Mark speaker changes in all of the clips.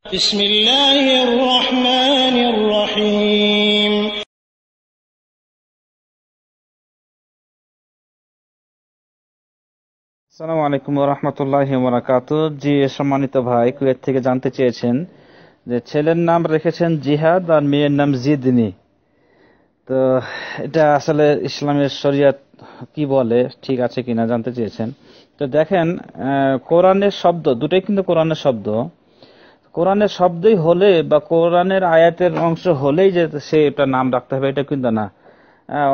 Speaker 1: بسم الله الرحمن الرحيم
Speaker 2: আসসালামু আলাইকুম ওয়া রাহমাতুল্লাহি ওয়া বারাকাতুহু। জি, সম্মানিত ভাই, কুয়েত থেকে জানতে চেয়েছেন যে ছেলের নাম রেখেছেন জিহাদ আর মেয়ের নাম জিদনি। তো এটা আসলে ইসলামের শরিয়ত কি বলে, ঠিক আছে কিনা জানতে চেয়েছেন। তো দেখেন, কোরআনের শব্দ দুটোই কিন্তু কোরআনের শব্দ। কোরআনের শব্দই হলে বা কোরআনের আয়াতের অংশ হলেই যে সে এটা নাম রাখতে হবে এটা কিন্তু না।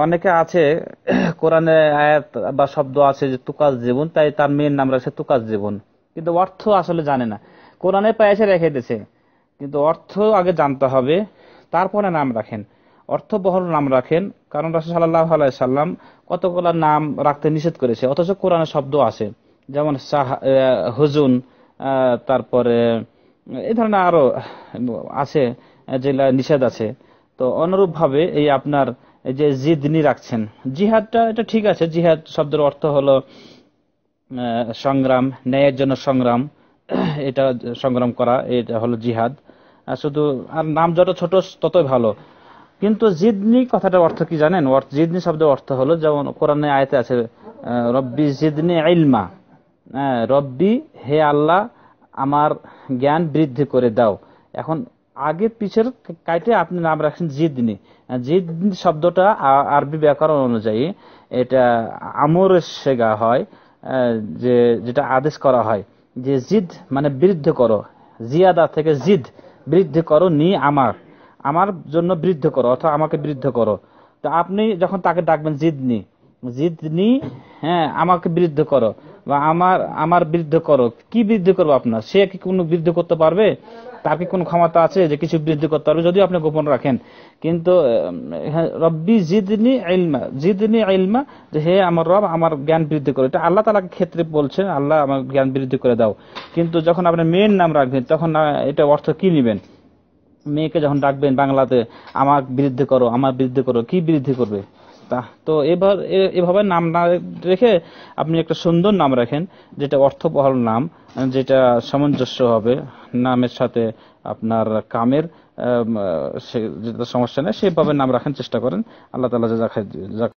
Speaker 2: অনেকে আছে কোরআনে আয়াত বা শব্দ আছে যে তুকাজ জীবন, তাই তার মেয়ের নাম রাখছে তুকাজ জীবন, কিন্তু অর্থ আসলে জানে না। কোরআনে পায়েছে রেখে দিয়েছে, কিন্তু অর্থ আগে জানতে হবে, তারপরে নাম রাখেন। অর্থবহল নাম রাখেন, কারণ রাসূল সাল্লাল্লাহু আলাইহি সাল্লাম কতগুলো নাম রাখতে নিষেধ করেছে, অথচ কোরআনের শব্দ আছে, যেমন হুজুন, তারপরে এই ধরনের আরো আছে যেগুলা নিষেধ আছে। তো অনুরূপ ভাবে এই আপনার এই যে জিদনি রাখছেন, জিহাদটা এটা ঠিক আছে। জিহাদ শব্দের অর্থ হলো সংগ্রাম, ন্যায়ের জন্য সংগ্রাম, এটা সংগ্রাম করা, এটা হলো জিহাদ। শুধু আর নাম যত ছোট ততই ভালো। কিন্তু জিদনি কথাটার অর্থ কি জানেন? জিদনি শব্দের অর্থ হলো, যেমন কোরআনে আয়াতে আছে, রব্বি জিদনি ইলমা। রব্বি, হে আল্লাহ, আমার জ্ঞান বৃদ্ধি করে দাও। এখন আগে পিছের কাইটে আপনি নাম রাখছেন জিদনি। জিদনি শব্দটা আরবি ব্যাকরণ অনুযায়ী এটা আমরের সেগা হয়, যে যেটা আদেশ করা হয়, যে জিদ মানে বৃদ্ধি করো, জিয়াদা থেকে জিদ, বৃদ্ধি করো, নি আমার, আমার জন্য বৃদ্ধি করো, অর্থাৎ আমাকে বৃদ্ধি করো। তো আপনি যখন তাকে ডাকবেন জিদনি, জিদনি, হ্যাঁ আমাকে বৃদ্ধি করো বা আমার আমার বৃদ্ধি করো, কি বৃদ্ধি করবো আপনার? সে কি কোনো বৃদ্ধি করতে পারবে? তার কি কোনো ক্ষমতা আছে যে কিছু বৃদ্ধি করতে পারবে, যদিও আপনি গোপন রাখেন? কিন্তু রব্বি জিদনি ইলমা, জিদনি ইলমা, যে হে আমার রব, আমার জ্ঞান বৃদ্ধি করো, এটা আল্লাহ তাআলার ক্ষেত্রে বলছেন, আল্লাহ আমার জ্ঞান বৃদ্ধি করে দাও। কিন্তু যখন আপনি মেয়ের নাম রাখবেন, তখন এটা অর্থ কি নেবেন? মেয়েকে যখন ডাকবেন বাংলাতে, আমার বৃদ্ধি করো, আমার বৃদ্ধি করো, কি বৃদ্ধি করবে? তো এভাবে নাম না রেখে আপনি একটা সুন্দর নাম রাখেন, যেটা অর্থবহ নাম, যেটা সামঞ্জস্য হবে নামের সাথে আপনার কামের, যেটা সমস্যা নেই, সেভাবে নাম রাখার চেষ্টা করেন। আল্লাহ তাআলা